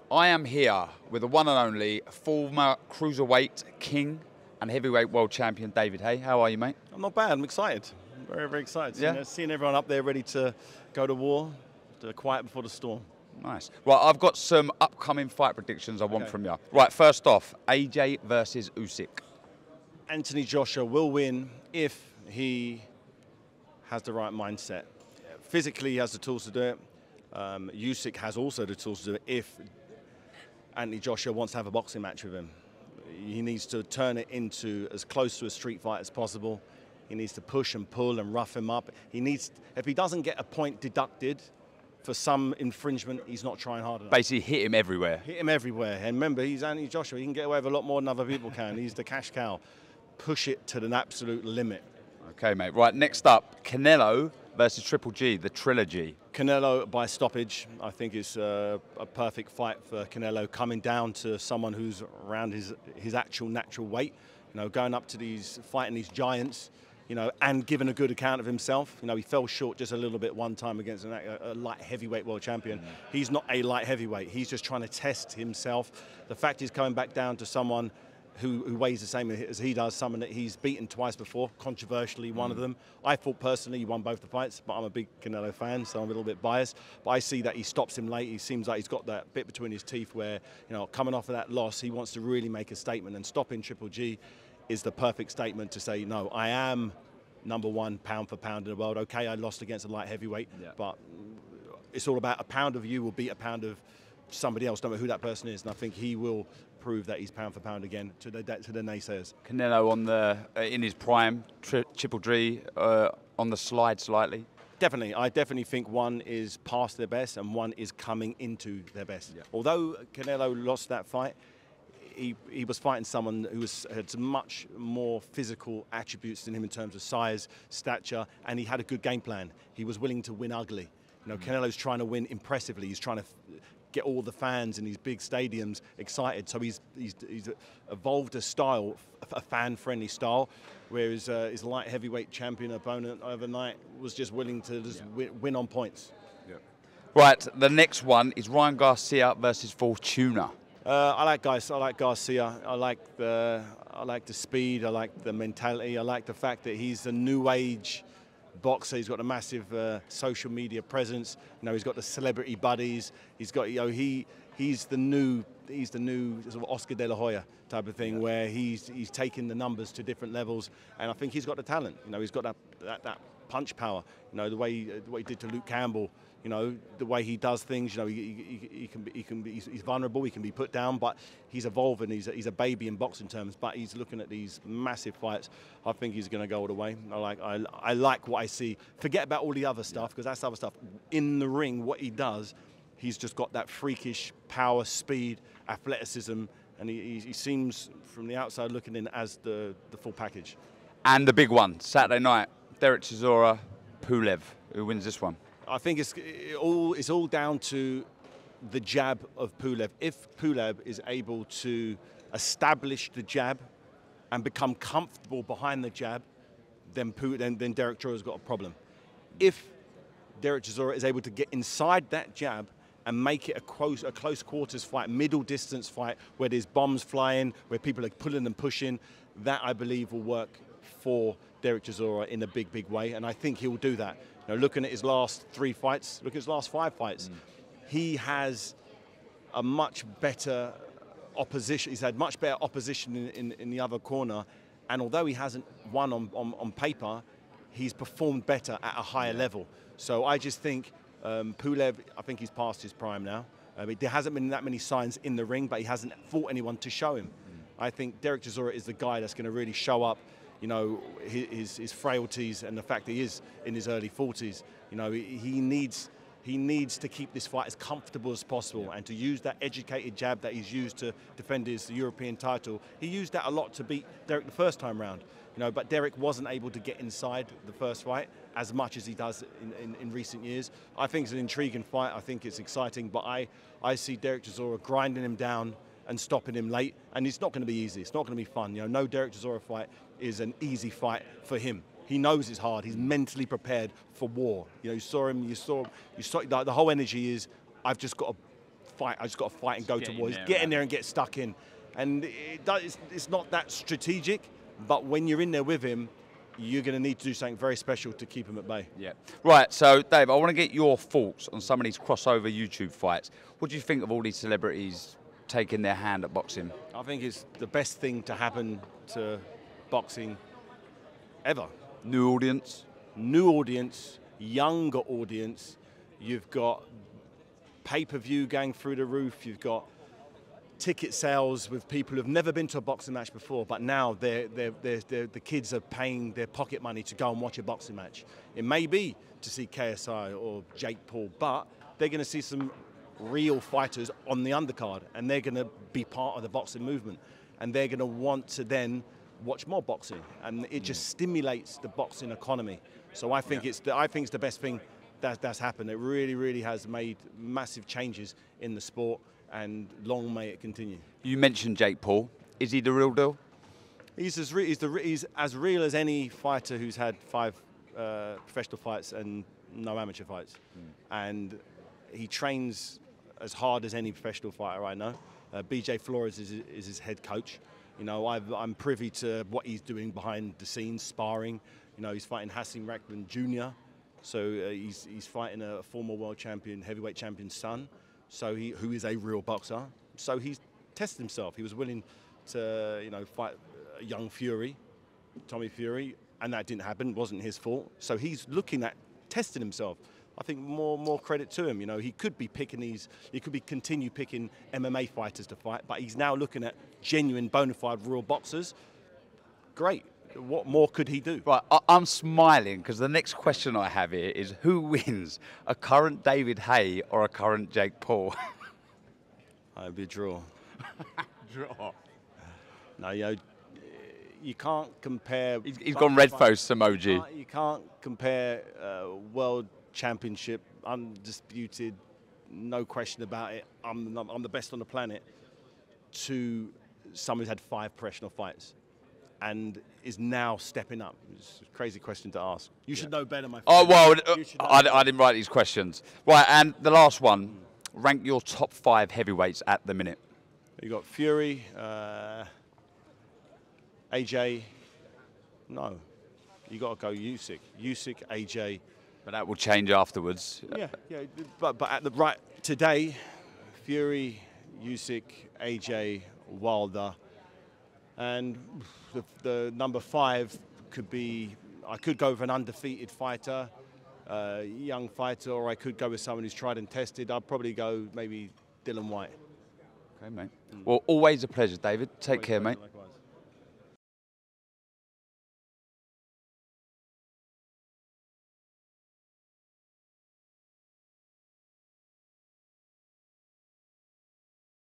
I am here with the one and only former cruiserweight king and heavyweight world champion David Haye. How are you, mate? I'm not bad. I'm excited. Very, very excited. Yeah? You know, seeing everyone up there ready to go to war, to quiet before the storm. Nice. Right, I've got some upcoming fight predictions I want from you. Right, first off, AJ versus Usyk. Anthony Joshua will win if he has the right mindset. Physically, he has the tools to do it. Usyk has also the tools to do it if Anthony Joshua wants to have a boxing match with him. He needs to turn it into as close to a street fight as possible. He needs to push and pull and rough him up. He needs, if he doesn't get a point deducted for some infringement, he's not trying hard enough. Basically hit him everywhere. Hit him everywhere. And remember, he's Anthony Joshua. He can get away with a lot more than other people can. He's the cash cow. Push it to the absolute limit. Okay, mate. Right, next up, Canelo versus Triple G, the Trilogy. Canelo by stoppage, I think is a perfect fight for Canelo, coming down to someone who's around his actual natural weight, you know, going up to these, fighting these giants, you know, and giving a good account of himself. You know, he fell short just a little bit one time against a light heavyweight world champion. He's not a light heavyweight. He's just trying to test himself. The fact he's coming back down to someone who weighs the same as he does, someone that he's beaten twice before, controversially one of them. I thought personally he won both the fights, but I'm a big Canelo fan, so I'm a little bit biased. But I see that he stops him late. He seems like he's got that bit between his teeth where, you know, coming off of that loss, he wants to really make a statement, and stopping Triple G is the perfect statement to say, no, I am #1 pound for pound in the world. Okay, I lost against a light heavyweight, but it's all about a pound of you will beat a pound of somebody else, no matter who that person is, and I think he will prove that he's pound for pound again to the naysayers. Canelo on the in his prime, Triple G on the slide slightly. Definitely, I definitely think one is past their best and one is coming into their best. Yeah. Although Canelo lost that fight, he was fighting someone who had much more physical attributes than him in terms of size, stature, and he had a good game plan. He was willing to win ugly. You know, Canelo's trying to win impressively. He's trying to get all the fans in these big stadiums excited. So he's evolved a style, a fan-friendly style, whereas his light heavyweight champion opponent overnight was just willing to just win on points. Yeah. Right, the next one is Ryan Garcia versus Fortuna. I like Garcia. I like the speed. I like the mentality. I like the fact that he's a new age boxer. He's got a massive social media presence. You know, he's got the celebrity buddies. He's got, you know, he's the new sort of Oscar De La Hoya type of thing, where he's taking the numbers to different levels, and I think he's got the talent. You know, he's got that punch power. You know, the way he did to Luke Campbell. You know, the way he does things. You know, he's vulnerable. He can be put down, but he's evolving. He's a baby in boxing terms, but he's looking at these massive fights. I think he's going to go all the way. I like what I see. Forget about all the other stuff, because that's other stuff. In the ring, what he does, he's just got that freakish power, speed, athleticism, and he seems from the outside looking in as the full package. And the big one, Saturday night, Derek Chisora, Pulev. Who wins this one? I think it's all down to the jab of Pulev. If Pulev is able to establish the jab and become comfortable behind the jab, then Derek Chisora's got a problem. If Derek Chisora is able to get inside that jab and make it a close quarters fight, middle distance fight, where there's bombs flying, where people are pulling and pushing, that I believe will work for Derek Chisora in a big, big way, and I think he'll do that. You know, looking at his last 3 fights, look at his last 5 fights, he has a much better opposition. He's had much better opposition in the other corner, and although he hasn't won on paper, he's performed better at a higher level. So I just think Pulev, I think he's past his prime now. There hasn't been that many signs in the ring, but he hasn't fought anyone to show him. I think Derek Chisora is the guy that's going to really show up, you know, his frailties and the fact that he is in his early 40s. You know, he needs to keep this fight as comfortable as possible, and to use that educated jab that he's used to defend his European title. He used that a lot to beat Derek the first time round. You know, but Derek wasn't able to get inside the first fight as much as he does in recent years. I think it's an intriguing fight. I think it's exciting, but I see Derek Chisora grinding him down and stopping him late, and it's not going to be easy. It's not going to be fun. You know, no Derek Chisora fight is an easy fight for him. He knows it's hard. He's mentally prepared for war. You know, you saw him. You saw the whole energy is, I've just got to fight. I just got to fight and go to war. Get Get in there and get stuck in. And it's not that strategic, but when you're in there with him, you're going to need to do something very special to keep him at bay. Yeah. Right, so Dave, I want to get your thoughts on some of these crossover YouTube fights. What do you think of all these celebrities taking their hand at boxing? I think it's the best thing to happen to boxing ever. New audience? New audience, younger audience. You've got pay-per-view going through the roof. You've got ticket sales with people who've never been to a boxing match before, but now the kids are paying their pocket money to go and watch a boxing match. It may be to see KSI or Jake Paul, but they're going to see some real fighters on the undercard, and they're going to be part of the boxing movement, and they're going to want to then watch more boxing, and it just stimulates the boxing economy. So I think it's the best thing that's happened. It really, really has made massive changes in the sport, and long may it continue. You mentioned Jake Paul. Is he the real deal? He's as real as any fighter who's had 5 professional fights and no amateur fights. And he trains as hard as any professional fighter I know. BJ Flores is his head coach. You know, I'm privy to what he's doing behind the scenes, sparring. You know, he's fighting Hasim Rahman Jr. So he's fighting a former world champion, heavyweight champion's son. So who is a real boxer. So he's tested himself. He was willing to, you know, fight a young Fury, Tommy Fury, and that didn't happen. It wasn't his fault. So he's looking at testing himself. I think more credit to him. You know, he could be picking continue picking MMA fighters to fight, but he's now looking at genuine, bona fide, real boxers. Great. What more could he do? Right, I'm smiling because the next question I have here is who wins, a current David Haye or a current Jake Paul? It'd be a draw. Draw. No, you know, you can't compare. He's gone red face emoji. You can't compare world championship, undisputed, no question about it. I'm the best on the planet. To someone who's had 5 professional fights and is now stepping up. It's a crazy question to ask. You should know better, my friend. Oh, well, I didn't write these questions. Right, and the last one, rank your top 5 heavyweights at the minute. You got Fury, AJ, no. You got to go Usyk. Usyk, AJ. But that will change afterwards. Yeah, but at the right, today, Fury, Usyk, AJ, Wilder, and the number 5 could be, I could go with an undefeated fighter, young fighter, or I could go with someone who's tried and tested. I'd probably go maybe Dylan White. Okay, mate. Well, always a pleasure, David. Take care, mate.